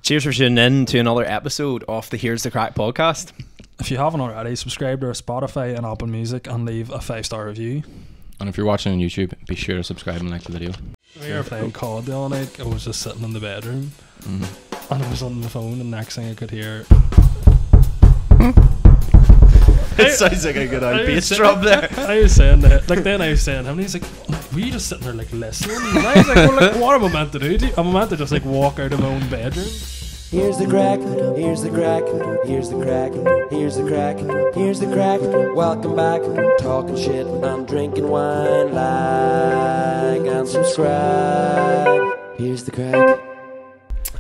Cheers for tuning in to another episode of the Here's the Crack podcast. If you haven't already, subscribe to our Spotify and Apple Music and leave a 5-star review. And if you're watching on YouTube, be sure to subscribe and like the video. We were playing COD the other night. I was just sitting in the bedroom and I was on the phone, and next thing I could hear... It sounds like a good old bass drum there. I was saying that, like, then I was saying him, and he's like, were you just sitting there like listening? And I was like, well, like, what am I meant to do? Am I meant to just like walk out of my own bedroom? Here's the crack, here's the crack, here's the crack, here's the crack, here's the crack. Welcome back, talking shit, I'm drinking wine, like and subscribe. Here's the crack.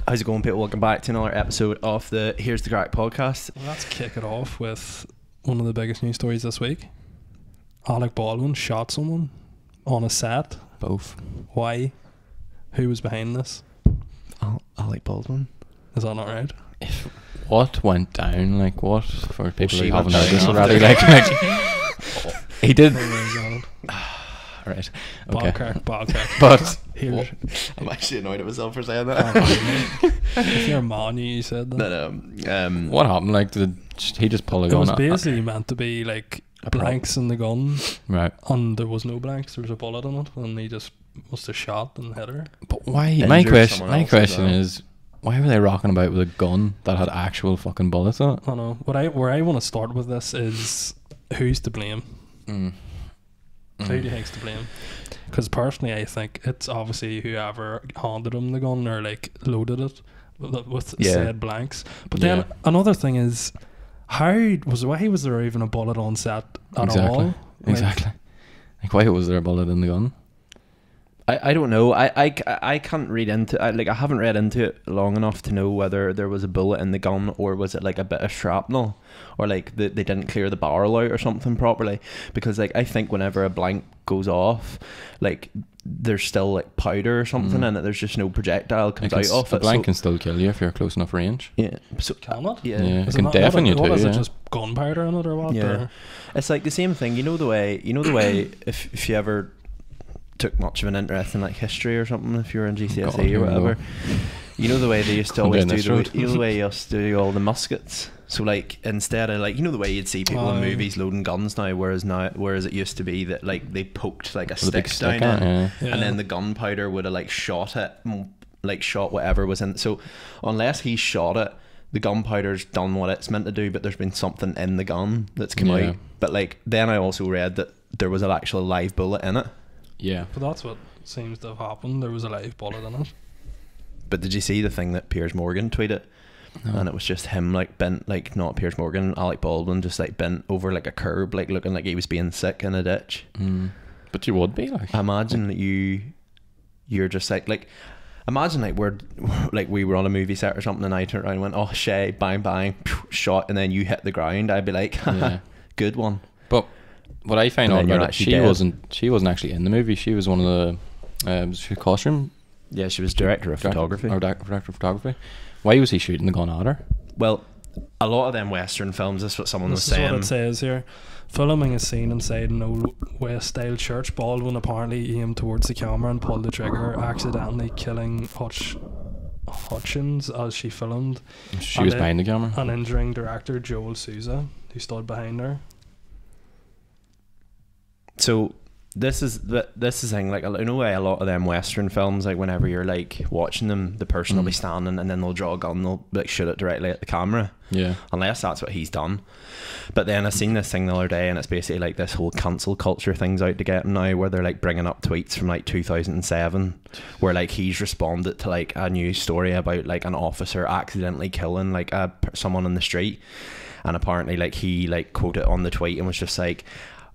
How's it going, people? Welcome back to another episode of the Here's the Crack podcast. Well, let's kick it off with one of the biggest news stories this week. Alec Baldwin shot someone on a set. Both. Why? Who was behind this? Alec Baldwin. Is that not right? What went down? Like, what? For people who haven't went heard this down already, like he did. Oh my Right. god. Okay. Ball crack. But Here. I'm actually annoyed at myself for saying that. If you're a man, you said that. what happened? Like, did he just pull a It gun? was basically meant to be like blanks in the gun, Right. and there was no blanks. There was a bullet in it, and he just must have shot and hit her. But why? Injured My question. someone My else question as well. is, why were they rocking about with a gun that had actual fucking bullets in it? I know. Where I want to start with this is who's to blame. Who do you think's to blame? Because personally, I think it's obviously whoever handed him the gun or like loaded it with said blanks. But then another thing is, why was there even a bullet on set at all? Like, Exactly. Like, why was there a bullet in the gun? I don't know. I can't read into I haven't read into it long enough to know whether there was a bullet in the gun or was it like a bit of shrapnel or like they didn't clear the barrel out or something properly, because like I think whenever a blank goes off, like there's still like powder or something in it. There's just no projectile comes out of it. A blank can still kill you if you're close enough range. Yeah. So can it? Yeah. Yeah, it Is can not- deafen you what too. is it, Yeah. just gunpowder in it or what? Yeah. Or? It's like the same thing. You know the way if you ever took much of an interest in like history or something, if you were in GCSE God, or whatever, you know the way they used to Come always down this do road. you know the way you used to do all the muskets. So like instead of like, you know the way you'd see people in movies loading guns now, whereas it used to be that like they poked like a With a big stick stick down on in, it, yeah. and then the gunpowder would have like shot it, like shot whatever was in. So unless he shot it, the gunpowder's done what it's meant to do, but there's been something in the gun that's come Yeah. out. But like then I also read that there was an actual live bullet in it. Yeah. But that's what seems to have happened. There was a live bullet in it. But did you see the thing that Piers Morgan tweeted? No. And it was just him like bent, like not Piers Morgan, Alec Baldwin just like bent over like a curb, like looking like he was being sick in a ditch. But you would be like. Imagine that you're just like imagine like we were on a movie set or something and I turned around and went, oh Shay, bang bang, shot, and then you hit the ground. I'd be like, haha, good one. But what I find And out then you're about it, actually she wasn't actually in the movie. She was one of the was she costume Yeah, she was director of photography. Or director of photography. Why was he shooting the gun at her? Well, a lot of them Western films, this is what someone was This is saying. what it says here. Filming a scene inside an old West style church, Baldwin apparently aimed towards the camera and pulled the trigger, accidentally killing Hutchins as she filmed. She was behind the camera. And injuring director Joel Souza, who stood behind her. So this is the thing, like in a way a lot of them Western films, like whenever you're like watching them, the person will be standing and then they'll draw a gun, they'll like shoot it directly at the camera, Yeah. unless that's what he's done. But then I seen this thing the other day and it's basically like this whole cancel culture thing's out to get him now, where they're like bringing up tweets from like 2007 where like he's responded to like a news story about like an officer accidentally killing like someone in the street, and apparently like he like quoted on the tweet and was just like,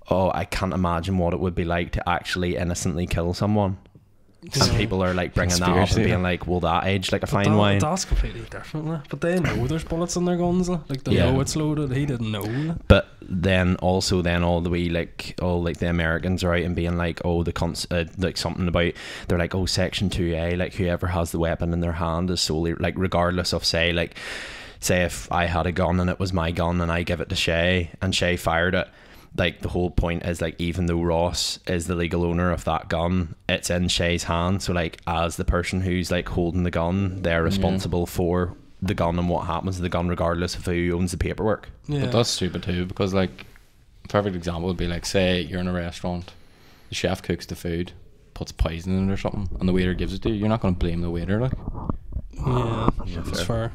oh, I can't imagine what it would be like to actually innocently kill someone. And people are like bringing that up and Conspiracy. being like, well, that aged like a But fine wine. that's completely different. Like. But they know there's bullets in their guns. Like they Yeah. know it's loaded. He didn't know. But then also all the way like all like the Americans are out and being like, oh, like something about, they're like, oh, Section 2A, like whoever has the weapon in their hand is solely like, regardless of say if I had a gun and it was my gun and I give it to Shay and Shay fired it, like the whole point is like, even though Ross is the legal owner of that gun, it's in Shay's hand. So like as the person who's like holding the gun, they're responsible for the gun and what happens to the gun regardless of who owns the paperwork. Yeah. But that's stupid too, because like a perfect example would be like, say you're in a restaurant, the chef cooks the food, puts poison in it or something, and the waiter gives it to you. You're not going to blame the waiter, like. Yeah, Yeah, it's fair.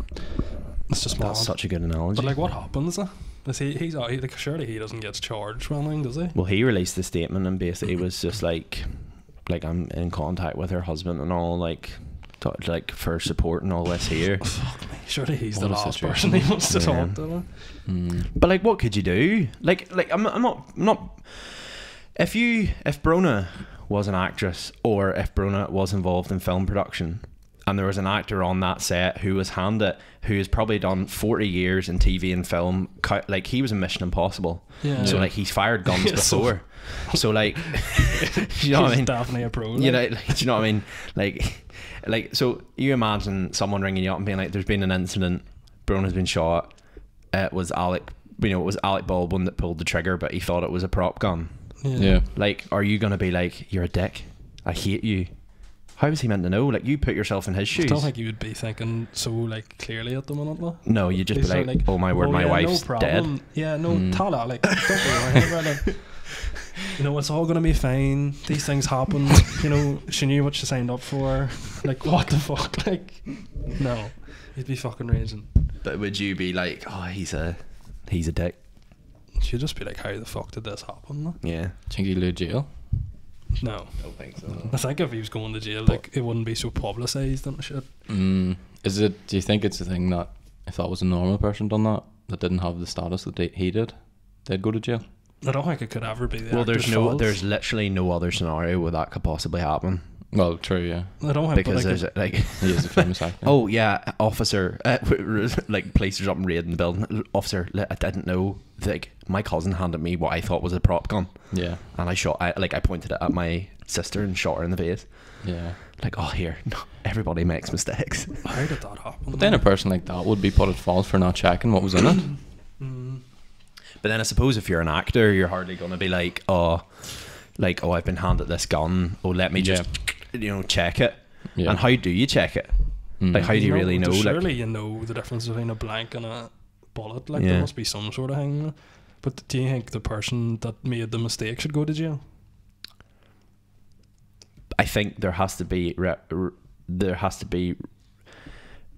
It's just mad. That's such a good analogy. But like, what happens? Is he's like, surely he doesn't get charged for anything, does he? Well, he released the statement and basically was just like I'm in contact with her husband and all, like for support and all this here. Fuck me. Surely he's What the a last situation. person he wants to Yeah. talk to. But like, what could you do? Like I'm not. If Brona was an actress, or if Brona was involved in film production, and there was an actor on that set who was has probably done 40 years in TV and film, like he was in Mission Impossible. Yeah. So like he's fired guns Yeah, so- before. So like, you know what I He's mean? definitely a pro. You know, like, do you know what I mean? Like, so you imagine someone ringing you up and being like, "There's been an incident. Brona's been shot. It was Alec Baldwin that pulled the trigger, but he thought it was a prop gun." Yeah. Like, are you gonna be like, "You're a dick. I hate you"? How was he meant to know? Like, you put yourself in his I shoes. don't think you would be thinking so like clearly at the minute, though. No, you'd just He's be sort like, of "Oh my word, my yeah, wife's no problem. dead." Yeah, no, tell her, like, don't be worried about it. You know, it's all gonna be fine. These things happen. You know, she knew what she signed up for. Like, what the fuck? Like, no, you'd be fucking raging. But would you be like, "Oh, he's a dick"? She'd just be like, how the fuck did this happen? Yeah. Think he'd go to jail? No. Don't think so. I think if he was going to jail, like, it wouldn't be so publicised and shit. Is it? Do you think it's a thing that if that was a normal person done that didn't have the status that he did, they'd go to jail? I don't think it could ever be the Well, actor's fault. there's literally no other scenario where that could possibly happen, Well, true, yeah. I don't think, because but there's like, like. He is a famous actor. Oh yeah, officer, like police are up and raiding the building. Officer, I didn't know. Like my cousin handed me what I thought was a prop gun, Yeah. and I pointed it at my sister and shot her in the face. Yeah. Like, oh here, no, everybody makes mistakes. how did that happen? But then a person like that would be put at fault for not checking what was in it. But then I suppose if you're an actor, you're hardly going to be like, oh, I've been handed this gun. Oh, let me just, check it. Yeah. And how do you check it? Like, how do you really know? Surely Like, you know the difference between a blank and a bullet. Like, Yeah. there must be some sort of thing. But do you think the person that made the mistake should go to jail? I think there has to be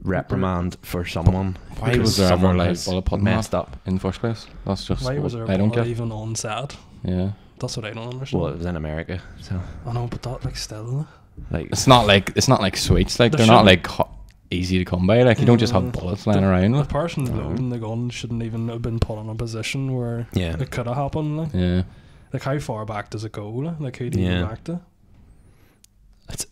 reprimand for someone. Why because was there ever someone like has bullet put messed up? in the first place? That's just Why was there I don't bullet get. even on set? Yeah. That's what I don't understand. Well, it was in America, so I know, but that, like, still. like It's not like sweets. Like There they're not shouldn't- like easy to come by. Like you don't just have bullets lying around. The Like. person loading the gun shouldn't even have been put in a position where yeah. it could have happened. Like. Yeah. Like, how far back does it go? Like, who do you Yeah. go back to? It's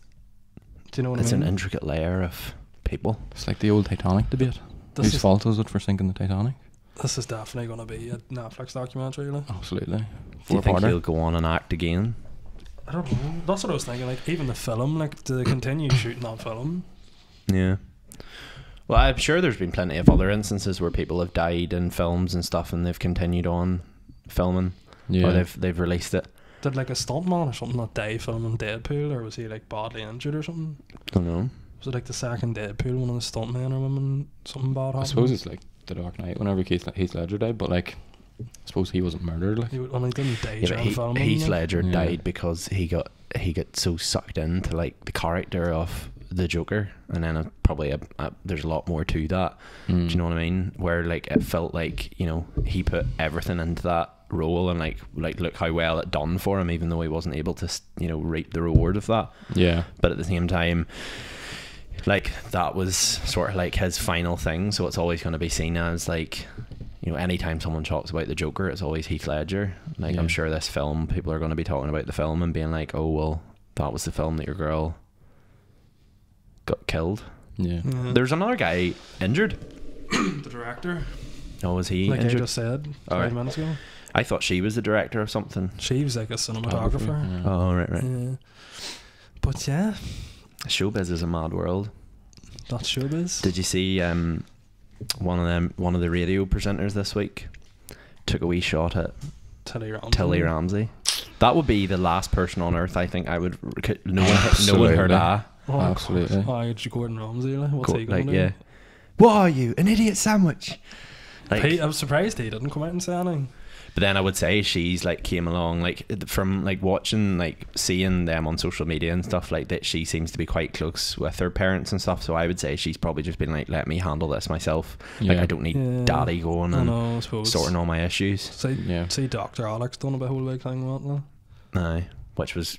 Do you know what it's I an mean? intricate layer of people. It's like the old Titanic debate. This Whose is, fault was it for sinking the Titanic? this is definitely going to be a Netflix documentary. Like. Absolutely. Do you think Four-parter. he'll go on and act again? I don't know. That's what I was thinking. Like, even the film, like, do they continue shooting that film? Yeah. Well, I'm sure there's been plenty of other instances where people have died in films and stuff, and they've continued on filming, Yeah. or they've released it. Did, like, a stuntman or something not die filming Deadpool, or was he, like, badly injured or something? Don't know. Was it, like, the second Deadpool, one of the stuntmen or women, something bad happened? I suppose it's like The Dark Knight whenever Heath Ledger died, but like I suppose he wasn't murdered. Like. He didn't die Yeah, during but filming. Heath like. Ledger Yeah. died because he got so sucked into like the character of the Joker, and then probably there's a lot more to that. Do you know what I mean? Where like it felt like he put everything into that role, and like look how well it done for him, even though he wasn't able to reap the reward of that. Yeah. But at the same time, like that was sort of like his final thing, so it's always going to be seen as like anytime someone talks about the Joker, it's always Heath Ledger. Like Yeah. I'm sure this film, people are going to be talking about the film and being like, oh well, that was the film that your girl got killed. Yeah. Yeah. There's another guy injured. The director, Oh, was he like I injured? just said Alright. 5 minutes ago. I thought she was the director of something. She was like a cinematographer. Yeah. Oh, right. Yeah. But yeah, Showbiz is a mad world. that's showbiz. Did you see one of the radio presenters this week took a wee shot at Tilly Ramsey. Tilly Ramsey? That would be the last person on earth I think I would. No one heard Absolutely. that. Oh, Absolutely. Oh, it's Gordon Ramsay. Like, what's he going Like to do? yeah, What are you, an idiot sandwich? Like, I was surprised he didn't come out and say anything. but then I would say she's like came along like from like watching, like seeing them on social media and stuff like that. She seems to be quite close with her parents and stuff. So I would say she's probably just been like, let me handle this myself. Like Yeah. I don't need daddy going I and know, I suppose. sorting all my issues. See Dr. Alex done a whole big thing about that. Aye, which was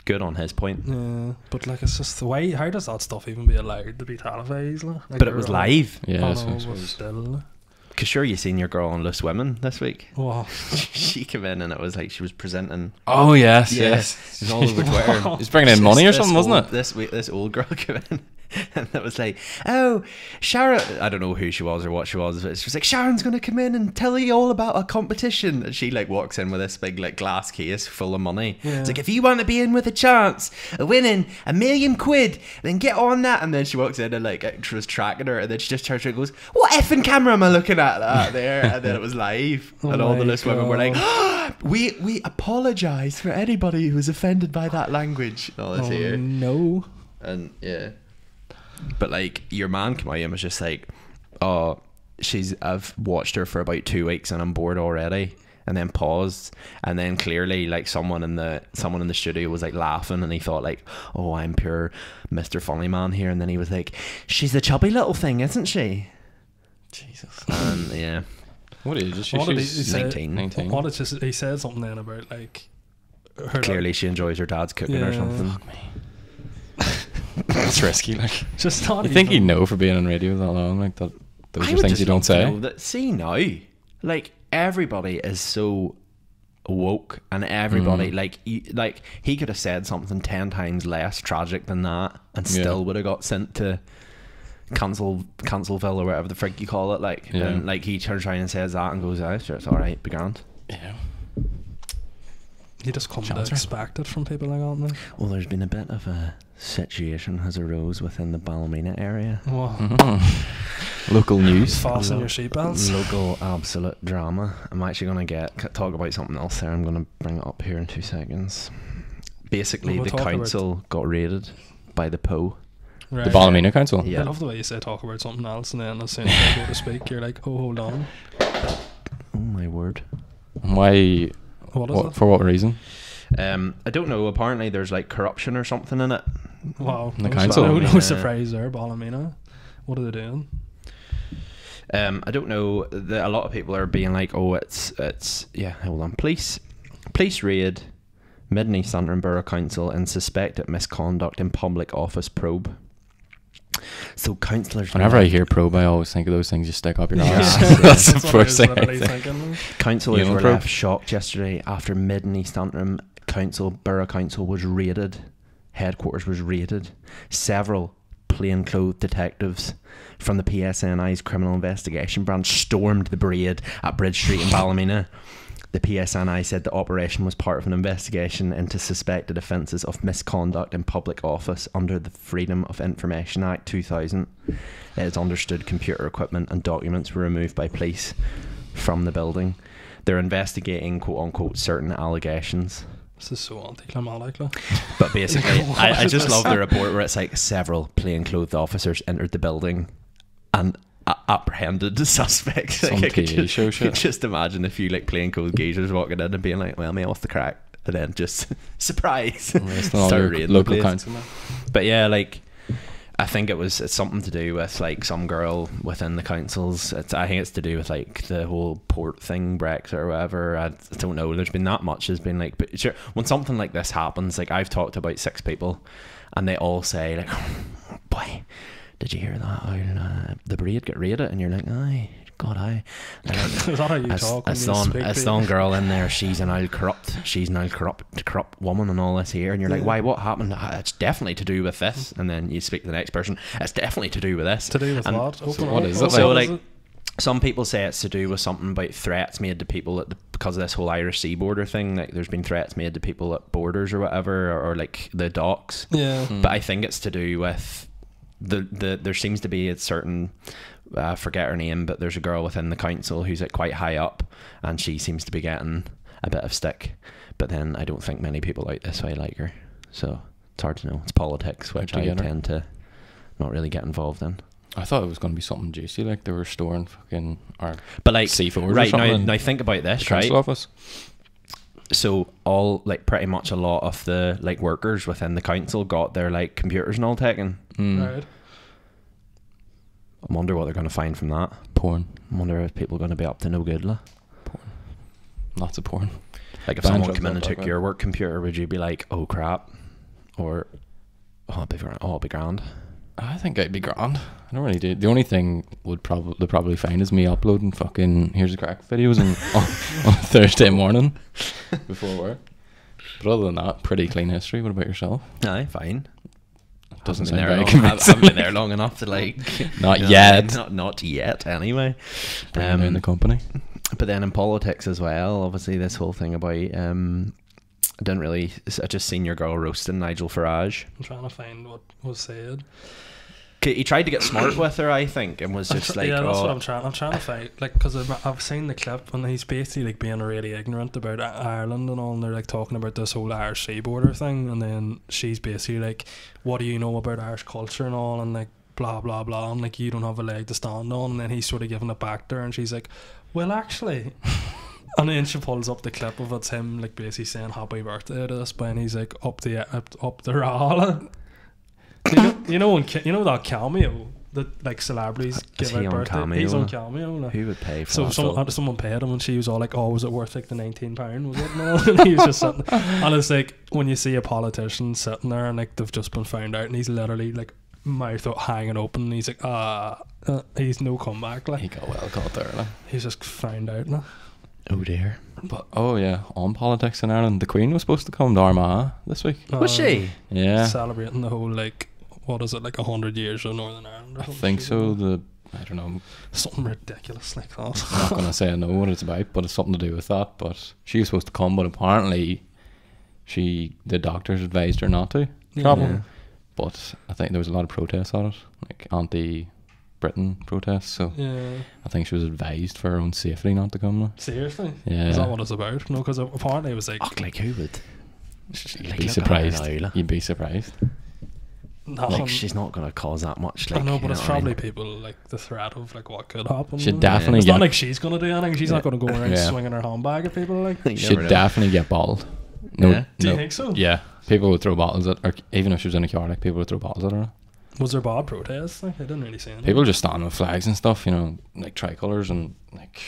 good on his point. Yeah, but like it's just the way. How does that stuff even be allowed to be televised? Like, But it was live. Yeah, I so I know, but suppose. still. Cause sure, you seen your girl on Loose Women this week. Wow. She came in and it was like she was presenting. Oh yes, Yeah, yes. it was all over Twitter. He's bringing in money or This something, old, wasn't it? This week, this old girl came in, and it was like, "Oh, Sharon." I don't know who she was or what she was, but she was like, "Sharon's going to come in and tell you all about a competition." And she like walks in with this big like glass case full of money. Yeah. It's like, if you want to be in with a chance of winning £1 million, then get on that. And then she walks in and like extras tracking her, and then she just turns around and goes, "What effing camera am I looking at that there?" And then it was live, Oh and all the my Loose Women were like, God. we apologise for anybody who was offended by that language. All this here. No. And yeah, but like your man came out and was just like, "Oh, I've watched her for about 2 weeks and I'm bored already." And then paused, and then clearly like someone in the studio was like laughing, and he thought like, "Oh, I'm pure Mr. Funny Man here." And then he was like, "She's a chubby little thing, isn't she?" Jesus. And yeah, What age is she? What did he She's say? 19. What did he said something then about like her clearly she enjoys her dad's cooking or Yeah. something. Fuck me. That's risky. Like, just not you think even- he'd know for being on radio that long? Like that. Those I are would things just you don't love to say. know that, see now, like everybody is so woke, and everybody like he could have said something 10 times less tragic than that, and Yeah. still would have got sent to Cancelville or whatever the frig you call it. Like, Yeah. and like he turns around and says that and goes, "Ah, sure, it's all right, be grand." Yeah. You just come to Chancer. expect it from people like that. Man. Well, there's been a bit of a situation has arose within the Ballymena area. Wow. Local news. Fasten your seatbelts. Local absolute drama. I'm actually going to talk about something else there. I'm going to bring it up here in 2 seconds. Basically, We'll the talk about- council got raided by the PO. Right. The Ballymena Council. Yeah. I love the way you say talk about something else, and then as soon as I go to speak, you're like, "Oh, hold on, Oh my word. Why? what is it?" For what reason? I don't know. Apparently, there's like corruption or something in it. Wow, The no, council? no Yeah. surprise there, Ballymena. What are they doing? I don't know. A lot of people are being like, "Oh, it's yeah." Hold on. Police raid Mid and East Antrim Borough Council in suspected misconduct in public office probe. So councillors. Whenever I hear probe, I always think of those things you stick up your Yeah. ass. Yeah. That's the what I first was thing. I literally think. thinking. Councillors Anal were probe. left shocked yesterday after Mid and East Antrim Borough Council was raided. Headquarters was raided. Several plainclothes detectives from the PSNI's criminal investigation branch stormed the parade at Bridge Street in Ballymena. The PSNI said the operation was part of an investigation into suspected offences of misconduct in public office under the Freedom of Information Act 2000. It is understood computer equipment and documents were removed by police from the building. They're investigating quote-unquote certain allegations. This is so anticlimactic. Like. But basically, What I is just this? love the report where it's like several plainclothed officers entered the building and apprehended the suspects. Some Like, I could TV show shit. just imagine if you like plainclothes geezers walking in and being like, "Well, me off the crack," and then just surprise, Arresting all start your raiding the local place. councilmen. But yeah, like I think it's something to do with like some girl within the councils. I think it's to do with like the whole port thing, Brexit or whatever. I don't know. There's been that much. Has been like, but sure, when something like this happens, like I've talked to about 6 people, and they all say like, "Oh, boy, did you hear that? The parade got raided," and you're like, "Aye, God, aye." Is that how you talk? when you speak A to- stone girl in there. She's an old corrupt woman and all this here, and you're like, Yeah. "Why? What happened?" "Ah, it's definitely to do with this." And then you speak to the next person. It's definitely to do with this. To do with And what? Open what up. is it? So What like, is it? some people say it's to do with something about threats made to people because of this whole Irish Sea border thing. Like, there's been threats made to people at borders or whatever, or like the docks. Yeah. But I think it's to do with there seems to be a certain forget her name, but there's a girl within the council who's like quite high up, and she seems to be getting a bit of stick. But then I don't think many people out this way like her, so it's hard to know. It's politics, which I Together. tend to not really get involved in. I thought it was going to be something juicy, like they were storing fucking or But like, C4s or right something now, in now think about this, the right? council office. So all like pretty much a lot of the like workers within the council got their like computers and all taken. Right. I wonder what they're going to find from that. Porn. I wonder if people are going to be up to no good. Like, Lots of porn. like if Ban someone drugs came in on and the took dark your work computer, would you be like, oh crap, or it'll be grand? I think I'd be grand. I don't really do. The only thing they'll probably find is me uploading fucking Here's the Crack videos on Thursday morning before work. But other than that, pretty clean history. What about yourself? Aye, fine. Doesn't Haven't sound been very there long, convincing. haven't been there long enough to like. Not you know, yet. Not yet. Anyway. Bringing in the company. But then in politics as well, obviously this whole thing about I just seen your girl roasting Nigel Farage. I'm trying to find what was said. He tried to get smart with her, I think, and was just like, yeah, that's oh, what I'm trying to find, like, because I've seen the clip and he's basically like being really ignorant about Ireland and all, and they're like talking about this whole Irish sea border thing, and then she's basically like, what do you know about Irish culture and all, and like blah blah blah, and like you don't have a leg to stand on, and then he's sort of giving it back to her, and she's like, well actually. And then she pulls up the clip of it's him like basically saying happy birthday to this boy, and he's like up the rala. you know that cameo that like celebrities give he out on birthday. Cameo? He's on Cameo. Like. who would pay for So that? someone paid him, and she was all like, "Oh, was it worth like the £19? Was it?" And, all? And he was just sitting, and it's like when you see a politician sitting there and like they've just been found out, and he's literally like mouth hanging open, and he's like, he's no comeback. Like He got well caught there. Like. he's just found out. Like. Oh dear. But oh yeah, on politics in Ireland, the Queen was supposed to come to Armagh this week. Was she? Yeah, Celebrating the whole like, what is it, like 100 years of Northern Ireland? Or I something think shit so. like I don't know. that. Something ridiculous like that. I'm not gonna say I know what it's about, but it's something to do with that. But she was supposed to come, but apparently, the doctors advised her not to travel. Yeah. But I think there was a lot of protests on it, like anti-Britain protests. So Yeah. I think she was advised for her own safety not to come. Seriously? Yeah. Is that what it's about? No, because apparently it was like, Like who would? You'd Like, be look at her surprised. now, like. You'd be surprised. nothing. She's not going to cause that much. Like, I know, but you it's what I mean? probably people like the threat of like what could happen. She'd definitely It's get. not like she's gonna do anything. She's not gonna go around Yeah. swinging her handbag at people. Like, You She'd never know. definitely get bottled. No, Yeah? do you no. think so? Yeah, people would throw bottles at, or even if she was in a car, like people would throw bottles at her. Was there bad protests? Like, I didn't really see anything. People just stand with flags and stuff, you know, like tricolours and like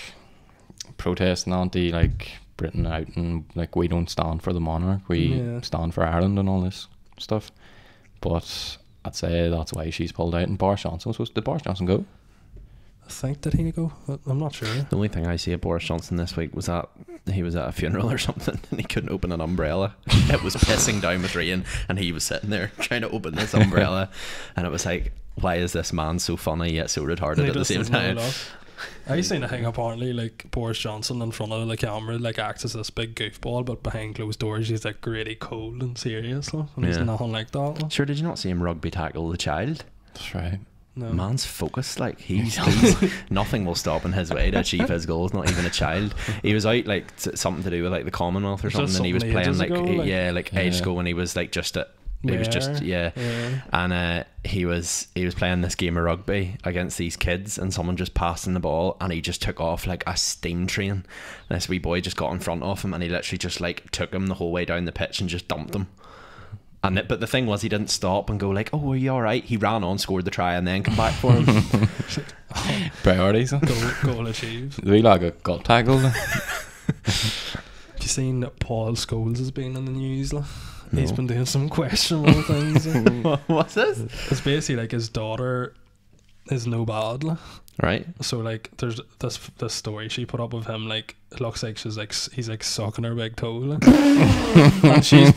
protesting anti like Britain out and like we don't stand for the monarch, we Yeah. stand for Ireland and all this stuff. But I'd say that's why she's pulled out. And Boris Johnson was supposed. Did Boris Johnson go? I think did he go? I'm not sure. The only thing I see of Boris Johnson this week was that he was at a funeral or something and he couldn't open an umbrella. It was pissing down with rain and he was sitting there trying to open this umbrella, and it was like, why is this man so funny yet so retarded He at the just same doesn't know time? enough. I seen a thing apparently like Boris Johnson in front of the camera like acts as this big goofball, but behind closed doors he's like really cold and serious, like, and he's Yeah. nothing like that. Like. Sure, did you not see him rugby tackle the child? That's right. No. Man's focused, like he's nothing will stop in his way to achieve his goals, not even a child. He was out like something to do with like the Commonwealth or Was that something, and he was something playing ages like ago, like- age Yeah. ago when he was like just at he was just Yeah. and he was playing this game of rugby against these kids, and someone just passed him the ball and he just took off like a steam train, and this wee boy just got in front of him and he literally just like took him the whole way down the pitch and just dumped him. And but the thing was, he didn't stop and go like, "Oh, are you all right?" He ran on, scored the try, and then come back for him. Priorities. Huh? Goal achieved. The wee lad got tackled. Have you seen that Paul Scholes has been in the news? Like? He's No. been doing some questionable things. What's this? It's basically like his daughter is no bad. Like. Right. So like, there's this story she put up of him. Like, it looks like he's like sucking her big toe. Like. And she's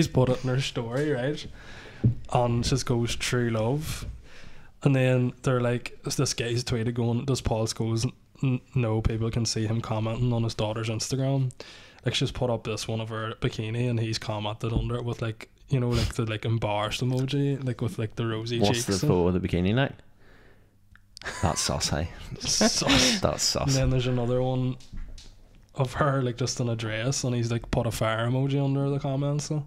put it in her story, right? And it just goes true love. And then they're like, this guy's tweeted going, does Paul Scholes know people can see him commenting on his daughter's Instagram? Like, she's put up this one of her bikini and he's commented under it with like, you know, like the like embarrassed emoji, like with like the rosy What's cheeks. the photo of the bikini like? That's sus, hey. Sus. That's And sus. then there's another one of her like just in a dress, and he's like put a fire emoji under the comments. So.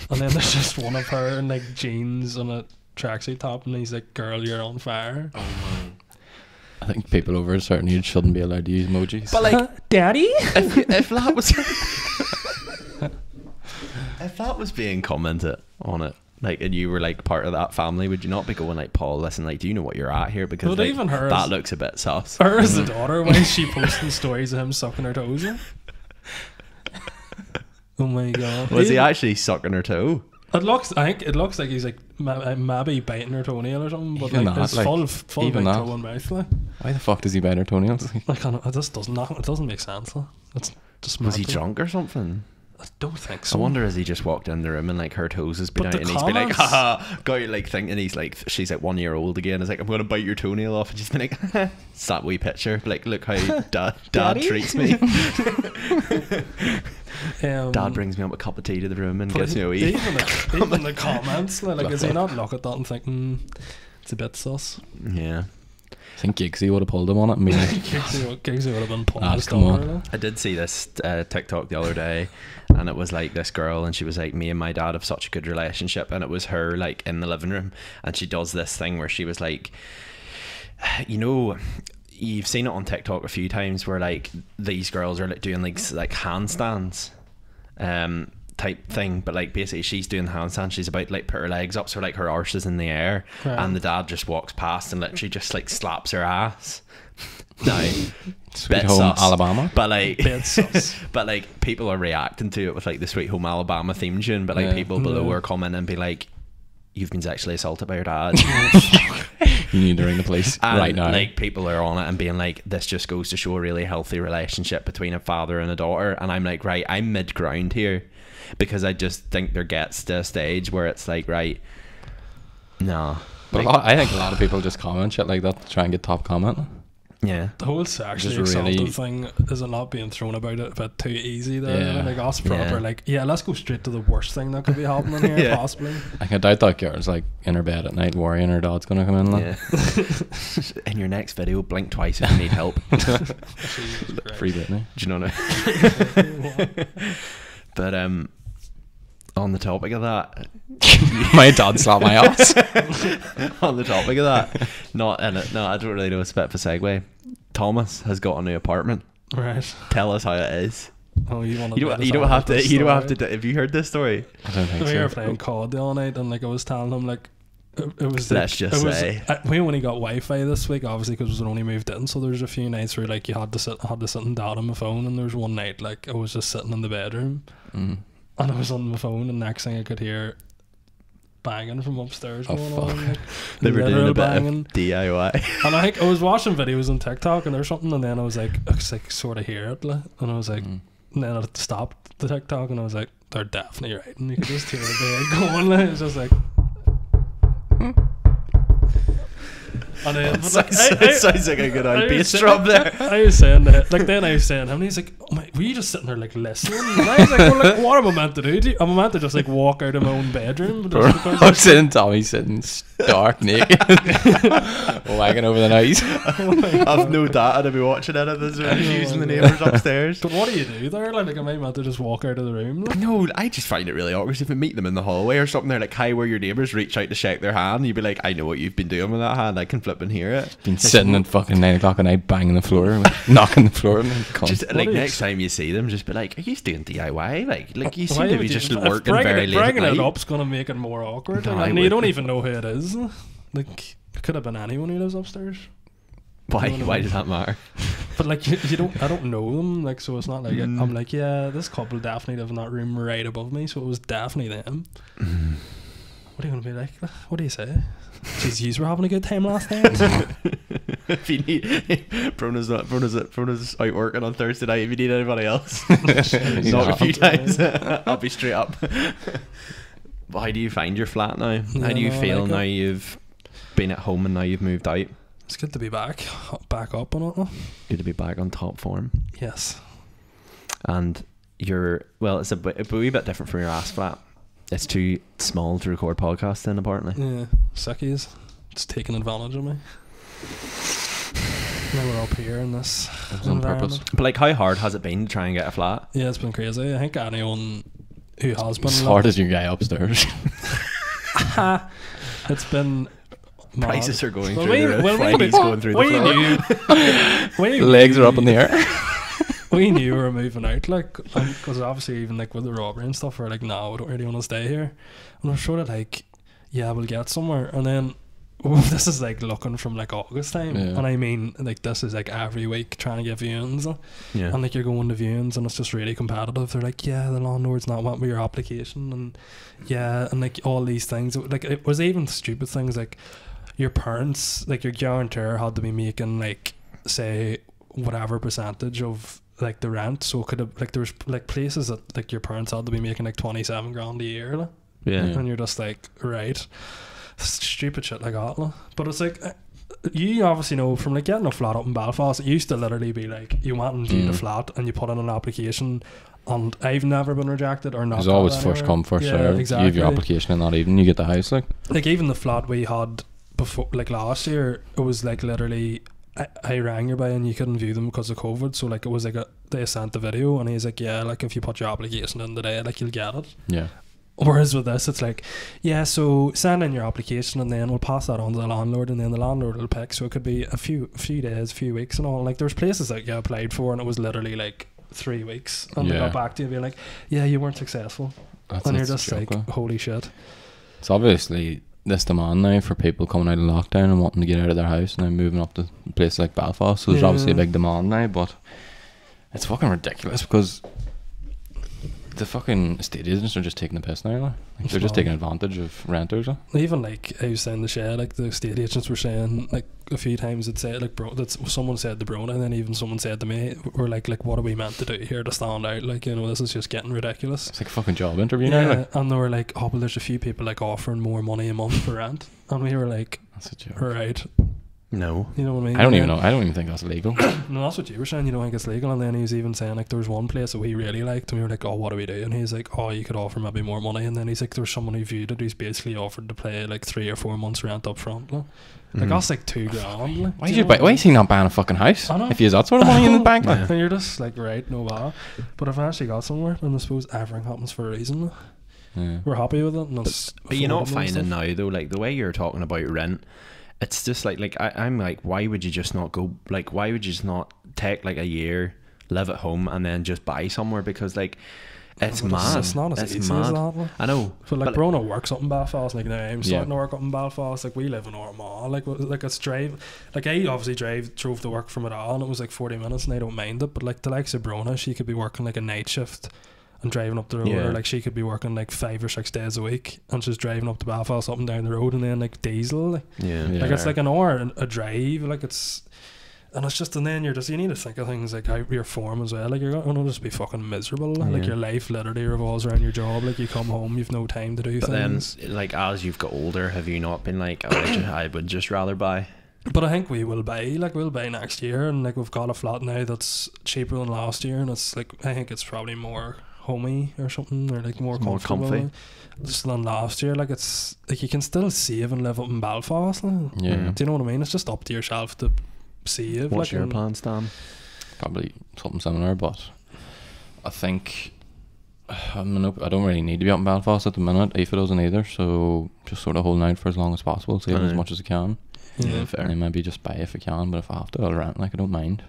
And then there's just one of her in like jeans and tracksuit top, and he's like, "Girl, you're on fire." Oh man. I think people over a certain age shouldn't be allowed to use emojis. But like, Daddy. if that was if that was being commented on it, like, and you were like part of that family, would you not be going like, Paul, listen, like, do you know what you're at here? Because But like, even her that as- looks a bit sus. Her as the daughter, when she posting stories of him sucking her toes in. Oh my god! Was he actually sucking her toe? I think it looks like he's like maybe biting her toenail or something, but Even like that, it's like, full even big that. toe and mouth. Like, Why the fuck does he bite her toenails? I can't. It just doesn't make sense. Like. It's just Was he mental. drunk or something? I don't think so. I wonder, has he just walked in the room and like her toes has been But out the and he's been like, comments- haha, guy, like thinking he's like, she's like 1 year old again. It's like, I'm gonna bite your toenail off, and she's been like, it's that wee picture, like, look how dad Daddy? treats me. Dad Brings me up a cup of tea to the room and but gets me a wee. even the comments, like, is he not look at that and think, it's a bit sus? Yeah. I think Giggsy would have pulled him on it and been like, Giggsy would have been pulling his come on. daughter, like. I did see this TikTok the other day, and it was like this girl, and she was like, me and my dad have such a good relationship, and it was her like in the living room, and she does this thing where she was like, you know, you've seen it on TikTok a few times where like these girls are like doing like handstands type thing, but like basically she's doing handstands, she's about to like put her legs up so like her arse is in the air, Right. and the dad just walks past and literally just like slaps her ass. No, Sweet bit Home sus. Alabama. But like, Bit sus. but like people are reacting to it with like the Sweet Home Alabama theme tune, but like Yeah. people below Yeah. are commenting and be like, you've been sexually assaulted by your dad. You need to ring the police And right now. like people are on it and being like, this just goes to show a really healthy relationship between a father and a daughter. And I'm like, right, I'm mid ground here, because I just think there gets to a stage where it's like, right, no. But Like, I think a lot of people just comment shit like that to try and get top comment. yeah. The whole sexually Just assaulted really- thing is a lot being thrown about it a bit too easy there. Yeah. Like us proper, Yeah. like, yeah, let's go straight to the worst thing that could be happening here, Yeah. possibly. Like, I doubt that girl's like in her bed at night worrying her dad's gonna come in. Like. Yeah. In your next video, blink twice if you need help. Jesus Christ. Free Britney. Do you know what? But on the topic of that, My dad slapped my ass. on the topic of that, not in it. No, I don't really know. It's a bit of a segue. Thomas has got a new apartment. Right. Tell us how it is. Oh, you want You don't have to. You don't have to. Have you heard this story? I don't think We were so. playing COD the other night, and like I was telling him, like it was. Let's like, just it was, say. we only got Wi-Fi this week, obviously, because we only moved in. So there's a few nights where like you had to sit and down on my phone, and there's one night like I was just sitting in the bedroom, Mm. and I was on my phone, and next thing I could hear banging from upstairs Oh, going fuck. on. Like, They were doing literal a bit banging. of DIY. And I think I was watching videos on TikTok and there's something, and then I was like sort of hear it, like, and I was like, Mm. and then I stopped the TikTok and I was like, they're definitely right, and you could just hear the bed going, like, it's just like. And then, but, like, Sounds like a good old I bass was saying- drum there. I was saying that, like, then I was saying him, and he's like, "Oh my, were you just sitting there like listening?" And I was like, "Well, like, what am I meant to do? Am I meant to just like walk out of my own bedroom?" But just because I was sitting, Tommy's sitting stark naked, wagging over the night. I've no data to be watching it. There's using the neighbours upstairs. But what do you do there? Like, am I meant to just walk out of the room? Like? No, I just find it really awkward. If you meet them in the hallway or something, they're like, hi, we're your neighbours, reach out to shake their hand. You'd be like, I know what you've been doing with that hand. I can flip and hear it. Been sitting at fucking 9 o'clock at night, banging the floor, knocking the floor. And Just like What is- next time you see them, just be like, are you doing DIY? Like you Why seem to would be you- just if working very late at Bringing it night. up's gonna make it more awkward. No, Like, I and you would. don't even know who it is. Like, it could have been anyone who lives upstairs. Why? You know what I Why mean? does that matter? But like, you don't. I don't know them. Like, so it's not like I'm like, yeah, this couple definitely live in that room right above me. So it was definitely them. What are you gonna be like? What do you say? Jeez, yous were having a good time last night. If you need, Brona's out working on Thursday night. If you need anybody else, He's knock a off. few times. I'll be straight up. But how do you find your flat now? How do you no, I feel like now it. you've been at home and now you've moved out? It's good to be back up on it. Good to be back on top form. Yes. And it's a wee bit different from your last flat. It's too small to record podcasts in, apparently. Yeah. Sickies. It's taking advantage of me. Now we're up here in this It was on purpose. environment. But like, how hard has it been to try and get a flat? Yeah, it's been crazy. I think anyone who has been As hard as your guy upstairs. It's been mad. Prices are going Well, through the roof. well, Flighties going through the floor. We Legs are up in the air. we knew we were moving out, like, because obviously even like with the robbery and stuff, we're like, no, we don't really want to stay here, and we're sort of like, yeah, we'll get somewhere, and then this is like looking from like August time, and I mean like this is like every week trying to get viewings, and like you're going to viewings and it's just really competitive. They're like, yeah, the landlord's not wanting your application, and and like all these things, like it was even stupid things like your parents, like your guarantor had to be making like say whatever percentage of like the rent, so it could have like there was like places that like your parents had to be making like 27 grand a year, like, and you're just like, right, stupid shit like that, like. But it's like you obviously know from like getting a flat up in Belfast, it used to literally be like you went and viewed a flat and you put in an application, and I've never been rejected or not. There's always first come first serve. Exactly. You have your application and not even you get the house, like even the flat we had before, like last year, it was like literally I rang your by and you couldn't view them because of COVID, so like it was like they sent the video and he's like, yeah, like if you put your application in today, like you'll get it. Yeah. Whereas with this, it's like, yeah, so send in your application and then we'll pass that on to the landlord and then the landlord will pick. So it could be a few days, a few weeks and all. Like there's places that you applied for and it was literally like 3 weeks and they got back to you being like, yeah, you weren't successful. And you're just like, holy shit. It's obviously this demand now for people coming out of lockdown and wanting to get out of their house and then moving up to places like Belfast, so there's obviously a big demand now, but it's fucking ridiculous because the fucking estate agents are just taking the piss now, like they're just taking advantage of renters, like. Even like I was saying the Shed, like the estate agents were saying like a few times they'd say like, bro, that's someone said to Brona, and then even someone said to me, we're like what are we meant to do here to stand out, like, you know, this is just getting ridiculous. It's like a fucking job interview now, like. And they were like, oh well, there's a few people like offering more money a month for rent, and we were like, that's a joke. Right. No, you know what I mean? I don't even know. I don't even think that's legal. No, that's what you were saying. You don't think it's legal, and then he was even saying like there was one place that we really liked, and we were like, oh, what do we do? And he's like, oh, you could offer maybe more money, and then he's like, there's someone who viewed it who's basically offered to pay like 3 or 4 months rent up front. Like that's like $2 grand. Like, why is he not buying a fucking house if he has that sort of money in the bank? And you're just like, right, no bother. But I've actually got somewhere, and I suppose everything happens for a reason. We're happy with it. And but you're not finding now though, like the way you're talking about rent, it's just like I'm like, why would you just not go, like why would you just not take like a year, live at home and then just buy somewhere? Because like it's mad. It's not as easy as that, like. I know. So like Brona works up in Belfast, like now I'm starting to work up in Belfast, like we live in Armagh, like it's drive, like I obviously drove to work from it all and it was like 40 minutes and I don't mind it, but like the likes of Brona, she could be working like a night shift and driving up the road, or like she could be working like 5 or 6 days a week and she's driving up to Belfast up and down the road and then like diesel, like it's like an hour a drive, like it's, and it's just, and then you need to think of things like how your form as well, like you're going to just be fucking miserable, like your life literally revolves around your job, like you come home, you've no time to do things. Then like as you've got older, have you not been like, I would just rather buy? But I think we will buy, like we'll buy next year, and like we've got a flat now that's cheaper than last year, and it's like, I think it's probably more homey or something, or like more comfy just than last year. Like it's like you can still save and live up in Belfast, like. Do you know what I mean? It's just up to yourself to save. What's like, your plans, Dan? Probably something similar, but I think I don't really need to be up in Belfast at the minute. Aoife doesn't either, so just sort of holding out for as long as possible, save as much as I can. Fair. And then maybe just buy if I can, but if I have to, I'll rent, like I don't mind.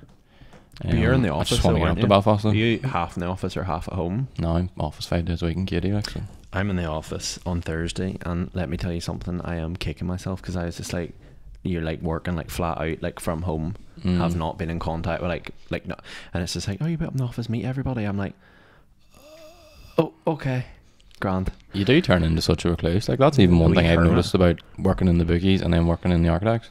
But you're in the office, I just want to get up to Belfast though. Are you half in the office or half at home? No, I'm office 5 days a week in Katie, like, so. I'm in the office on Thursday, and let me tell you something, I am kicking myself because I was just like, you're like working like flat out, like from home, have not been in contact with like no, and it's just like, oh, you be up in the office, meet everybody. I'm like, oh, okay, grand. You do turn into such a recluse. Like that's even one thing I've noticed about working in the bookies and then working in the architects.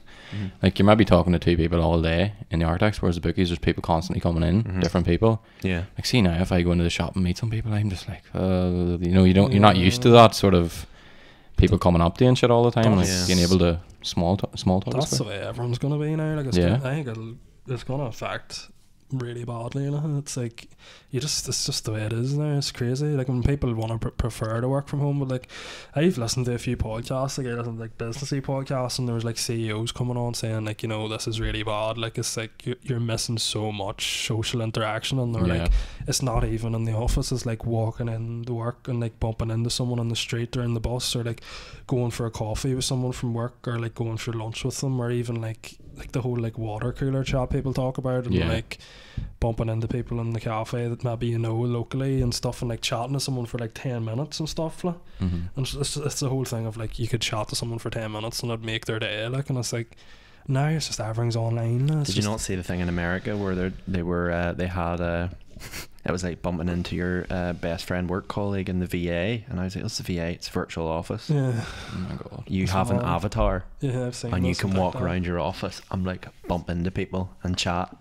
Like you might be talking to 2 people all day in the architects, whereas the bookies there's people constantly coming in, different people. Like see now, if I go into the shop and meet some people, I'm just like, you know, you're not used to that sort of people coming up to you and shit all the time, like being able to small talk. That's the way everyone's gonna be now. Like it's I think it's gonna affect really badly. Like. It's like it's just the way it is now. It's crazy. Like when people want to prefer to work from home, but like I've listened to a few podcasts, like I listened to like businessy podcasts, and there was like CEOs coming on saying like, you know, this is really bad. Like it's like you're missing so much social interaction, and they're like, it's not even in the office. It's like walking in to work and like bumping into someone on the street or in the bus, or like going for a coffee with someone from work, or like going for lunch with them, or even like the whole like water cooler chat people talk about, and like bumping into people in the cafe that maybe you know locally and stuff, and like chatting to someone for like 10 minutes and stuff like. And it's the whole thing of like you could chat to someone for 10 minutes and it'd make their day, like. And it's like now it's just everything's online. Did you not see the thing in America where they had it was like bumping into your best friend work colleague in the VA, and I was like, what's the VA? It's virtual office. Yeah. Oh my god. You have an avatar. Yeah, I've seen. And you can walk around your office and like bump into people and chat.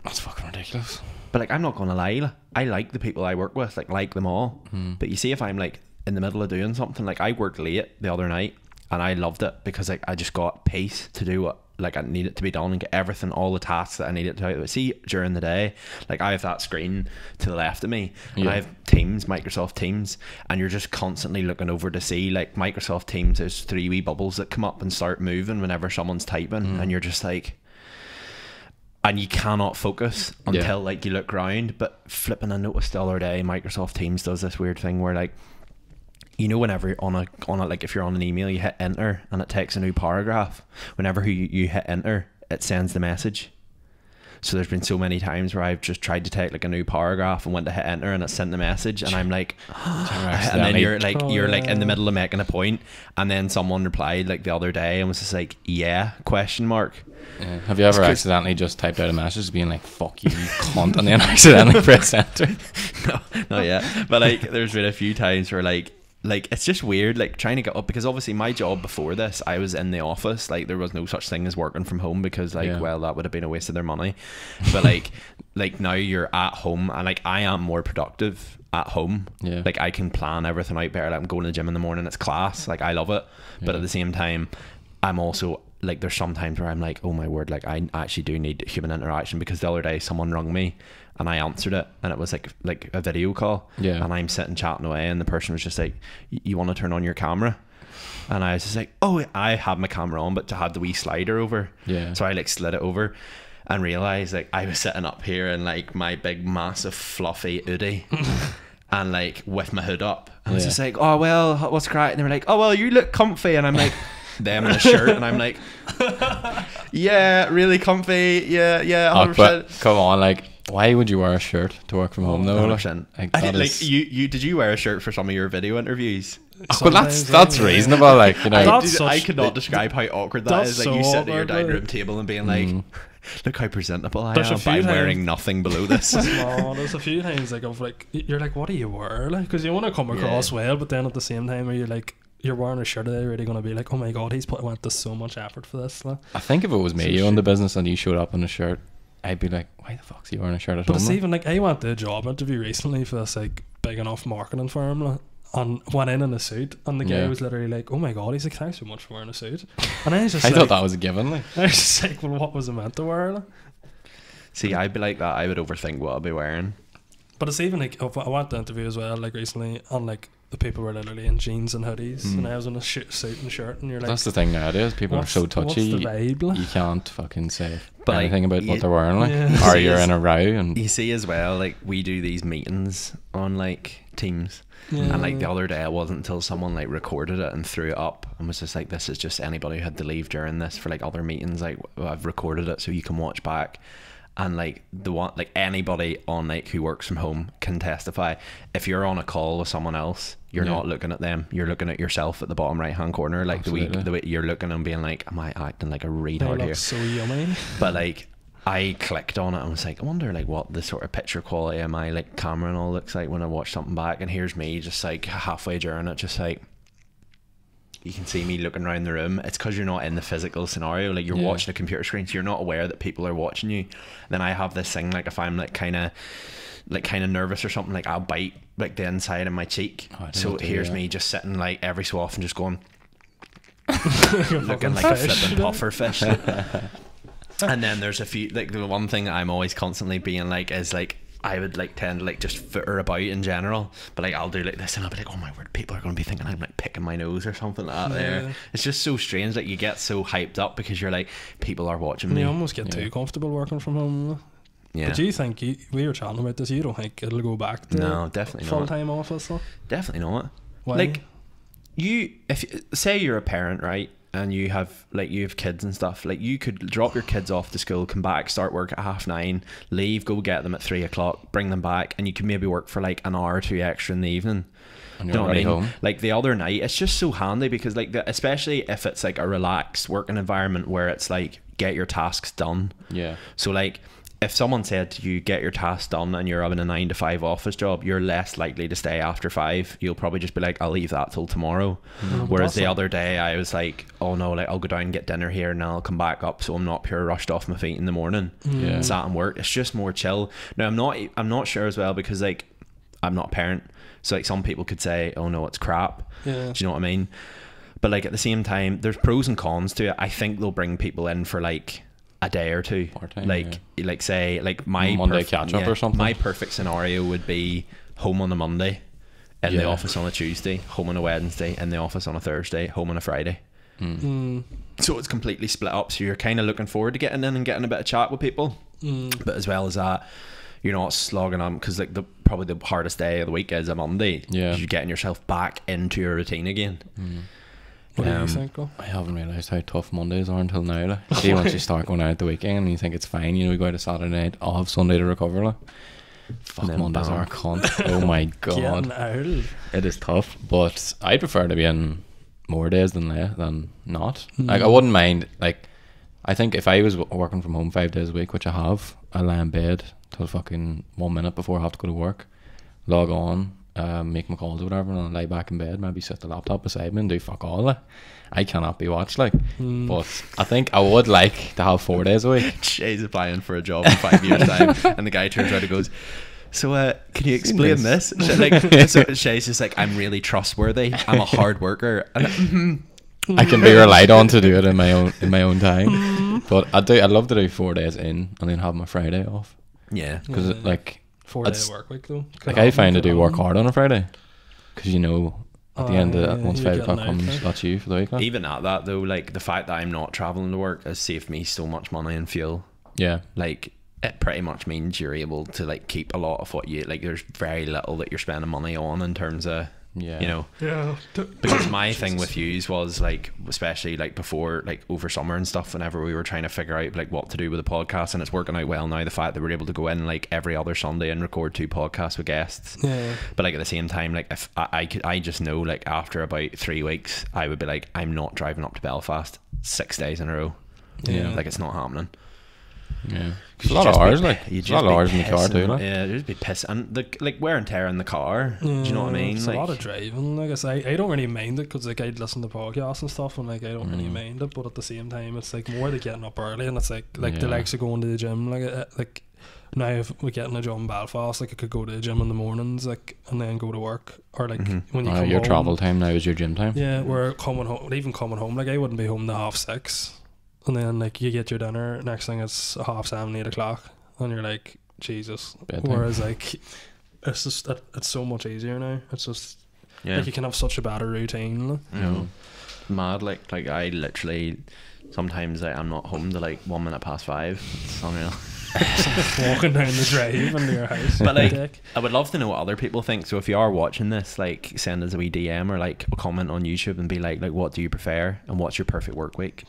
That's fucking ridiculous. But like, I'm not gonna lie, I like the people I work with, like them all. But you see, if I'm like in the middle of doing something, like I worked late the other night and I loved it because like I just got pace to do what like I need it to be done and get everything, all the tasks that I needed to do. See, during the day, like I have that screen to the left of me, and I have Teams, Microsoft Teams, and you're just constantly looking over to see, like Microsoft Teams, there's 3 wee bubbles that come up and start moving whenever someone's typing, and you're just like, and you cannot focus until like you look around. But flipping, I noticed the other day Microsoft Teams does this weird thing where like, you know, whenever on a like if you're on an email, you hit enter and it takes a new paragraph. Whenever you hit enter, it sends the message. So there's been so many times where I've just tried to take like a new paragraph and went to hit enter and it sent the message, and I'm like, and then you're like in the middle of making a point, and then someone replied like the other day and was just like, yeah, question mark. Yeah. Have you ever accidentally just typed out a message being like, fuck you, you cunt, and then accidentally press enter? No, not yet. But like there's been a few times where like it's just weird, like trying to get up, because obviously my job before this, I was in the office. Like there was no such thing as working from home, because like well, that would have been a waste of their money. But like now you're at home, and like I am more productive at home. Like I can plan everything out better. Like I'm going to the gym in the morning, it's class, like I love it. But at the same time, I'm also like, there's some times where I'm like, oh my word, like I actually do need human interaction, because the other day someone rung me and I answered it, and it was like a video call, and I'm sitting chatting away, and the person was just like, you want to turn on your camera? And I was just like, oh, I have my camera on, but to have the wee slider over, so I like slid it over and realized like I was sitting up here in like my big massive fluffy hoodie and like with my hood up, and I was just like, oh well, what's crack? And they were like, oh well, you look comfy, and I'm like, them in a shirt, and I'm like, yeah, really comfy, yeah, 100%. But come on, like, why would you wear a shirt to work from home though? Like you did you wear a shirt for some of your video interviews? Well, that's reasonable, like, you know. I could not describe how awkward that is. Like so you sit at your dining room table and being like, look how presentable I am by wearing nothing below this. There's a few times like of like, you're like, what do you wear? Like, because you want to come across well, but then at the same time, are you like, you're wearing a shirt, are they really going to be like, oh my god, went to so much effort for this? Like, I think if it was me, you owned the business and you showed up in a shirt, I'd be like, why the fuck's he wearing a shirt at home? But it's even like, I went to a job interview recently for this like big enough marketing firm, like, and went in a suit, and the guy was literally like, oh my god, he's like, thanks so much for wearing a suit. And I was just I thought that was a given, like. I was just like, well, what was I meant to wear? Like? See, I'd be like that. I would overthink what I'll be wearing. But it's even like, I went to interview as well, like recently, and like the people were literally in jeans and hoodies, and I was in a suit and shirt, and you're like, that's the thing nowadays, people are so touchy, what's the vibe, like? You can't fucking say but anything about what they're wearing, like, or you're in a row. And you see as well, like, we do these meetings on like Teams, and like the other day, it wasn't until someone like recorded it and threw it up and was just like, this is just anybody who had to leave during this for like other meetings, like, I've recorded it so you can watch back. And like the one, like anybody on like who works from home can testify, if you're on a call with someone else, you're not looking at them, you're looking at yourself at the bottom right hand corner, like the way you're looking and being like, am I acting like a retard here? So yummy. But like, I clicked on it and was like, I wonder like what the sort of picture quality of my like camera and all looks like when I watch something back. And here's me just like halfway during it, just like, you can see me looking around the room. It's because you're not in the physical scenario, like you're watching a computer screen, so you're not aware that people are watching you. Then I have this thing, like if I'm like kind of nervous or something, like I'll bite like the inside of my cheek. So here's me just sitting like every so often just going looking like a flipping puffer fish. And then there's a few, like the one thing that I'm always constantly being like is like, I would like tend to like just foot about in general, but like I'll do like this and I'll be like, oh my word, people are going to be thinking I'm like picking my nose or something like that. There, it's just so strange that you get so hyped up because you're like, people are watching me. You almost get too comfortable working from home. Yeah. But do you think we were chatting about this? You don't think it'll go back to definitely full time office? Though? Definitely not. Why? Like if say you're a parent, right? And you have kids and stuff, like you could drop your kids off to school, come back, start work at 9:30, leave, go get them at 3:00, bring them back, and you can maybe work for like an hour or two extra in the evening. And you're already home. Like the other night, it's just so handy because like especially if it's like a relaxed working environment where it's like get your tasks done. Yeah. So like if someone said to you, get your tasks done, and you're having a 9 to 5 office job, you're less likely to stay after 5. You'll probably just be like, I'll leave that till tomorrow. Whereas the other day I was like, oh no, like I'll go down and get dinner here and then I'll come back up so I'm not pure rushed off my feet in the morning. Yeah. Sat and work. It's just more chill. Now I'm not sure as well because like I'm not a parent. So like some people could say, oh no, it's crap. Yeah. Do you know what I mean? But like at the same time, there's pros and cons to it. I think they'll bring people in for like a day or two, part-time, like say like my Monday catch up or something. My perfect scenario would be home on a Monday, in the office on a Tuesday, home on a Wednesday, in the office on a Thursday, home on a Friday. So it's completely split up, so you're kind of looking forward to getting in and getting a bit of chat with people, but as well as that, you're not slogging on because like probably the hardest day of the week is a Monday. You're getting yourself back into your routine again. What do you think, Go? I haven't realised how tough Mondays are until now. Like. See, once you start going out the weekend and you think it's fine, you know, we go out a Saturday night, I'll have Sunday to recover. Like. Fuck, Mondays are a cunt. Oh my god. It is tough, but I prefer to be in more days than not. Like, I wouldn't mind, like, I think if I was working from home 5 days a week, which I have, I lie in bed till fucking 1 minute before I have to go to work, log on, make my calls or whatever, and I'll lie back in bed, maybe set the laptop beside me and do fuck all. Like, I cannot be watched, like. But I think I would like to have 4 days a week. Shay's applying for a job in 5 years time, and the guy turns around and goes, so can you explain this? So Shay's just like, I'm really trustworthy, I'm a hard worker, and I can be relied on to do it in my own time. But I'd love to do 4 days in and then have my Friday off. Yeah, because like 4 day work week though. Like I find I do work hard on a Friday because you know at the end of once 5 o'clock comes, that's you for the week. Even at that though, like the fact that I'm not traveling to work has saved me so much money and fuel. Yeah, like it pretty much means you're able to like keep a lot of what you like. There's very little that you're spending money on in terms of you know. Because my thing with yous was like, especially like before, like over summer and stuff, whenever we were trying to figure out like what to do with the podcast, and it's working out well now, the fact that we're able to go in like every other Sunday and record 2 podcasts with guests. But like at the same time, like if I just know like after about 3 weeks I would be like, I'm not driving up to Belfast 6 days in a row. Like it's not happening. Yeah, it's a lot of hours, like a lot of hours in the car too. Like. Yeah, you'd be pissing, and the like wear and tear in the car. Do you know what I mean? It's like, a lot of driving. Like I say, I don't really mind it because like I'd listen to podcasts and stuff, and like I don't really mind it. But at the same time, it's like more the getting up early, and it's like the likes of going to the gym. Like now if we get in a job in Belfast, like I could go to the gym in the mornings, like and then go to work, or like when you come your home, travel time now is your gym time. Yeah, we're coming home. Even coming home, like I wouldn't be home till 6:30. And then like you get your dinner, next thing it's 7:30, 8 o'clock, and you're like, Jesus. Bedtime. Whereas like it's just it's so much easier now. It's just like you can have such a better routine. Mad. Like I literally sometimes I'm not home till like 1 minute past 5. It's unreal. Walking down the drive into your house. But like I would love to know what other people think. So if you are watching this, like send us a wee DM or like a comment on YouTube and be like what do you prefer and what's your perfect work week?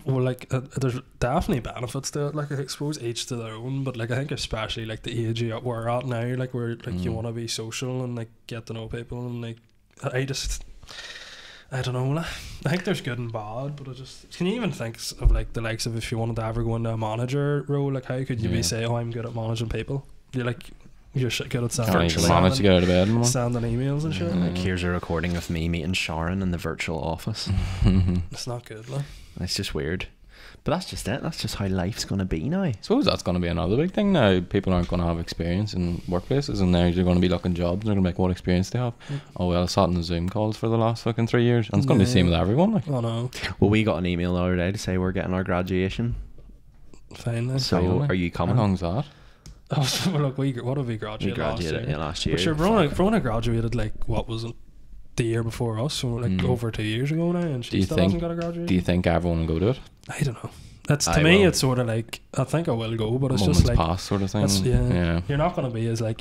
Well, like there's definitely benefits to it. Like I suppose each to their own, but like I think especially like the age we're at now, like where like you want to be social and like get to know people, and like I don't know. Like, I think there's good and bad, but can you even think of like the likes of if you wanted to ever go into a manager role, like how could you be say, oh, I'm good at managing people? You're good at manage to get out of bed and sending emails and shit. Like here's a recording of me meeting Sharon in the virtual office. It's not good, like. It's just weird. But that's just it. That's just how life's going to be now. I suppose that's going to be another big thing now. People aren't going to have experience in workplaces, and now they're going to be looking jobs, and they're going to be like, what experience they have? Oh, well, I sat in the Zoom calls for the last fucking 3 years, and it's going to be the same with everyone. Like. Oh, no. Well, we got an email the other day to say we're getting our graduation. Finally. So Finally. are you How coming? long's that? Oh, well, look, what have we We graduated, graduated last last year? year. But sure, Verona graduated like what was it? The year before us, so like over 2 years ago now, and Do she you still think- hasn't got a graduation. Do you think everyone will go to it? I don't know. That's to I me, will. it's sort of like I think I will go, but it's Moments just like past sort of thing. it's, yeah, Yeah. you're not going to be as like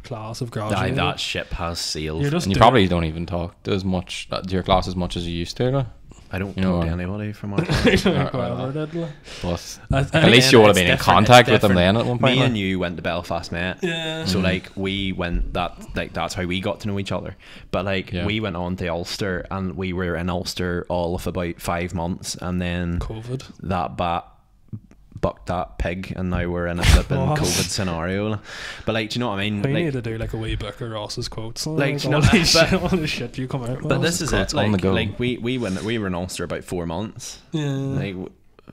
class of Aye, graduated. that ship has sailed. You're just And you doing- probably don't even talk to as much to your class as much as you used to, like. I don't You know, talk to or- anybody from our I class. don't think whatever did, like. But I at least you would have it's been in different, contact it's with them different. then at one point. Me like. and you went to Belfast, mate. Yeah. So like we went that's how we got to know each other. But like Yeah. we went on to Ulster, and we were in Ulster all of about 5 months, and then COVID. that bat bucked that pig, and now we're in a flipping What? COVID scenario. But like, do you know what I mean? We Like, need to do like a wee book of Ross's quotes. Like, all, no, this but- shit, all the shit you come out with. but this is Quotes it. on the Like, go. we were in Ulster about 4 months. yeah. Like,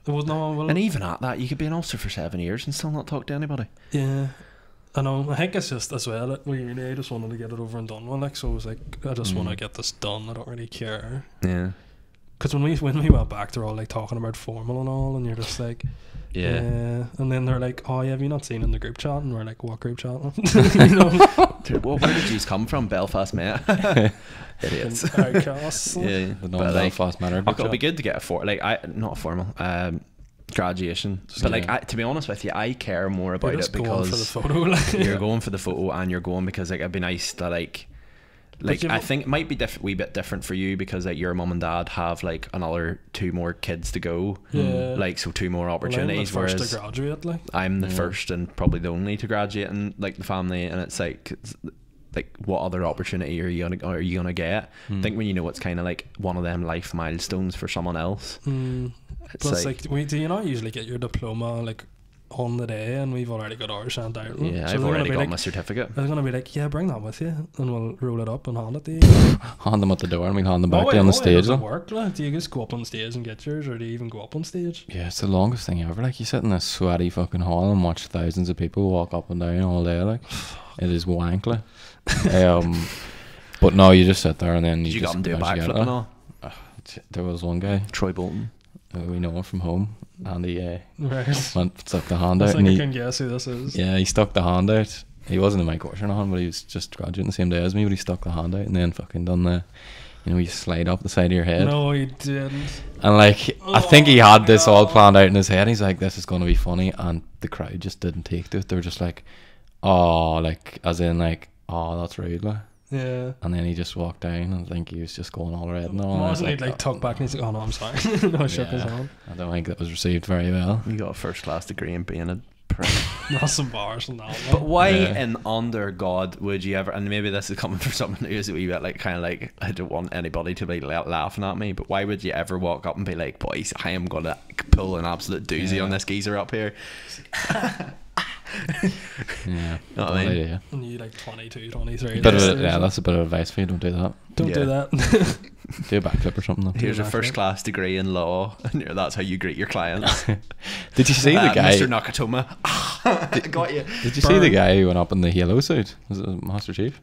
There was no well, and even at that, you could be in Ulster for 7 years and still not talk to anybody. yeah. I know. I think it's just as well. I just wanted to get it over and done with. Like, so I was like, I just want to get this done. I don't really care. Yeah. Because when we went back, they're all like talking about formal and all, and you're just like, Yeah. And then they're like, oh, yeah, have you not seen in the group chat? And we're like, what group chat? You know, Dude, where did you come from? Belfast, mate. Idiots. outcasts. Yeah. The But like, non-Belfast matter. look, it'll be good to get not a formal graduation. But like, yeah. to be honest with you, I care more about You're it just going for the because photo. Like, you're going for the photo, and you're going because like it'd be nice to like you I know- think it might be wee bit different for you because like your mum and dad have like another 2 more kids to go. Yeah. Like, so 2 more Well, I'm the opportunities. first Whereas to graduate. Like, I'm the first and probably the only to graduate in like the family, and it's like what other opportunity are you gonna get? I think when you know it's kind of like one of them life milestones for someone else. It's plus, like, do you not usually get your diploma like on the day? And we've already got ours sent out. yeah, So I've they're already gonna got be my like, certificate. they're gonna be like, yeah, bring that with you, and we'll roll it up and hand it to you. Hand them at the door and we'll hand them back wait, down the how stage. does it Like. work? Like, do you just go up on stage and get yours, or do you even go up on stage? Yeah, it's the longest thing ever. Like, you sit in this sweaty fucking hall and watch thousands of people walk up and down all day. Like, it is wank. Like. But no, you just sit there and then Did you just got him do a eventually get backflip it. and all? There was one guy, Troy Bolton. we know him from home, and he Right. stuck the hand I out. think And I he, can guess who this is. yeah, he stuck the hand out. He wasn't in my course or nothing, but he was just graduating the same day as me. But he stuck the hand out and then fucking done the, you slide up the side of your head. No, he didn't. And like, I think he had this all planned out in his head. He's like, this is going to be funny. And the crowd just didn't take to it. They were just like, oh, like, as in like, oh, that's rude. Like. Yeah. And then he just walked down, and I think he was just going all red and all. And I was Wasn't he like tucked back and he's like, oh no, I'm sorry. No, I shook his yeah, hand. I don't think that was received very well. You got a first class degree in being a prick. That's embarrassing. That But why Yeah. in under God would you ever, and maybe this is coming from someone who is a wee bit like kind of like, I don't want anybody to be laughing at me, but why would you ever walk up and be like, boys, I am gonna pull an absolute doozy on this geezer up here? Yeah, Know what bad I mean? idea. And you like 22, 23. Bit of this a, age, yeah, like, that's a bit of advice for you. Don't do that. don't do Yeah. that. Do a backflip or something. Though. Here's a backflip. first class degree in law, and that's how you greet your clients. Did you see the guy? Mr. Nakatoma. Got you. Did you see the guy who went up in the Halo suit? Was it Master Chief?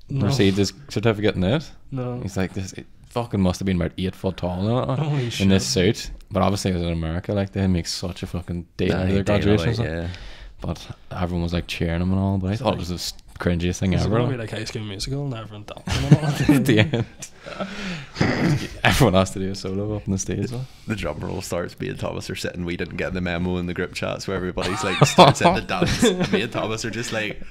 No. Received his certificate in it. No. He's like, this. It fucking must have been about 8 foot tall Holy in shit. this suit. But obviously, it was in America. Like, they make such a fucking deal out of their Day graduation. away, and stuff. yeah. But everyone was like cheering him and all. But I thought it was the cringiest thing Is it ever. going to be like High School Musical and everyone dancing and all? At the end, everyone has to do a solo up on the stage. Like. The drum roll starts. Me and Thomas are sitting. We didn't get the memo in the group chats where everybody's like starts at the dance. And me and Thomas are just like.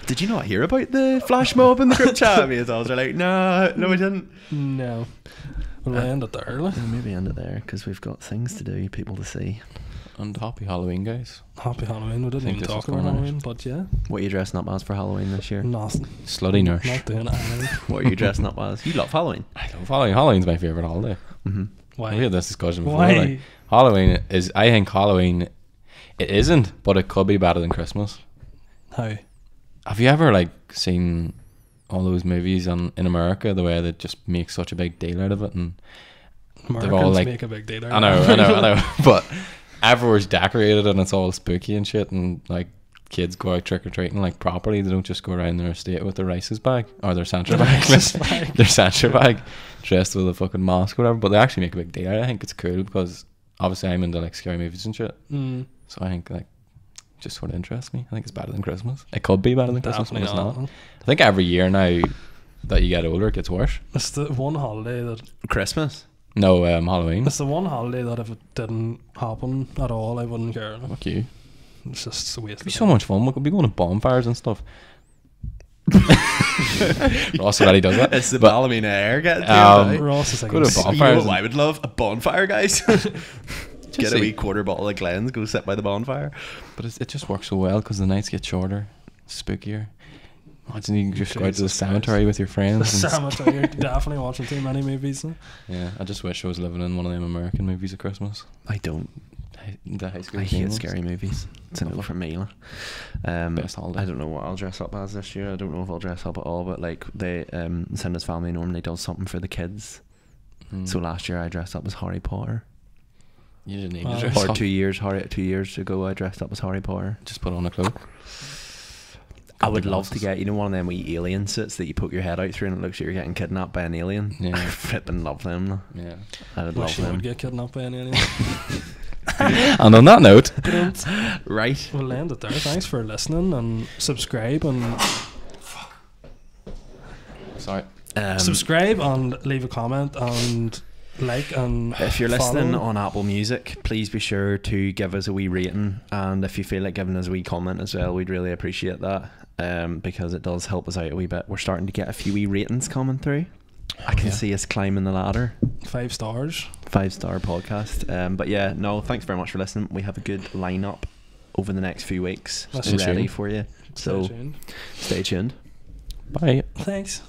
Did you not hear about the flash mob in the group chat? Me and Thomas are like, no, we didn't. No. Will I end it there? Like? Maybe end it there because we've got things to do, people to see. And happy Halloween, guys. Happy Halloween. We didn't think even this talk is about going on. Halloween, but yeah. What are you dressing up as for Halloween this year? Nothing. Slutty nurse. Not doing anything. What are you dressing up as? You love Halloween. I love Halloween. Halloween's my favourite holiday. Mm-hmm. Why? We had this discussion before. Why? Like, Halloween is, I think Halloween, it isn't, but it could be better than Christmas. How? Have you ever like seen all those movies in America, the way they just make such a big deal out of it? And Americans all, like- make a big deal out I of it. know. But everywhere's decorated and it's all spooky and shit, and like kids go out trick or treating like properly. They don't just go around their estate with their rices bag or their Santa bag, their Santa bag, dressed with a fucking mask or whatever. But they actually make a big deal. I think it's cool because obviously I'm into like scary movies and shit. Mm. So I think like just sort of interests me. I think it's better than Christmas. It could be better than Christmas, but it's not. I think every year now that you get older, it gets worse. It's the one holiday that Christmas. No, Halloween. it's the one holiday that if it didn't happen at all, I wouldn't care. Fuck you. It's just a waste. It'd be so much fun. We could be going to bonfires and stuff. Ross already does that. It's the Ballymena air getting Ross is like, go to You know bonfires. what I would love? A bonfire, guys. Get a see. wee quarter bottle of Glens, go sit by the bonfire. But it just works so well because the nights get shorter, spookier. Imagine you can just go out to the Jesus cemetery with your friends. the and cemetery. You're definitely watching too many movies. Huh? yeah, I just wish I was living in one of them American movies at Christmas. I don't. The high school I theme hate ones. scary movies. It's a no for me. Best holiday. I don't know what I'll dress up as this year. I don't know if I'll dress up at all. But like they, Cinda's family normally does something for the kids. Mm. So last year I dressed up as Harry Potter. You didn't need Oh. to dress Or up. 2 years ago I dressed up as Harry Potter. Just put on a cloak. I would love to get, you know, one of them wee alien suits that you poke your head out through and it looks like you're getting kidnapped by an alien. Yeah. I flipping love them. Yeah. I would Wish love you would them. get kidnapped by an alien. And on that note, Right. We'll end it there. Thanks for listening and subscribe and sorry. subscribe and leave a comment and like and If you're listening follow. on Apple Music, please be sure to give us a wee rating, and if you feel like giving us a wee comment as well, we'd really appreciate that, because it does help us out a wee bit. We're starting to get a few wee ratings coming through. I can see us climbing the ladder. 5 stars. 5-star podcast. But yeah, no, thanks very much for listening. We have a good lineup over the next few weeks Stay ready tuned. for you. So Stay tuned. stay tuned. Bye. Thanks.